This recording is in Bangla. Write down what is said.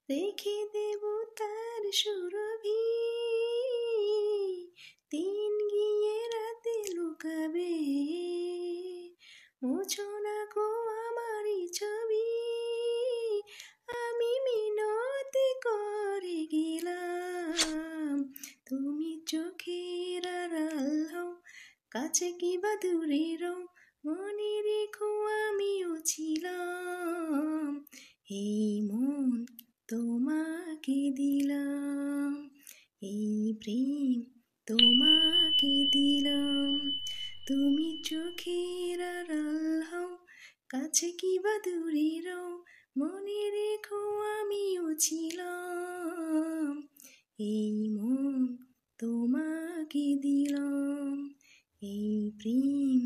রেখে দেব তার সুরভি, দিন গিয়ে রাতে লুকাবে। মুছো না গো আমারই ছবি, আমি মিনতি করে গেলাম। তুমি চোখের আড়াল হও, কাছে কি বা দূরে রও, মনে রেখো আমিও ছিলাম। এই মন তোমাকে দিলাম, এই প্রেম তোমাকে দিলাম। তুমি চোখের আড়াল হও, কাছে কি বা দূরে রও, মনে রেখো আমিও ছিলাম। এই মন তোমাকে দিলাম, এই প্রেম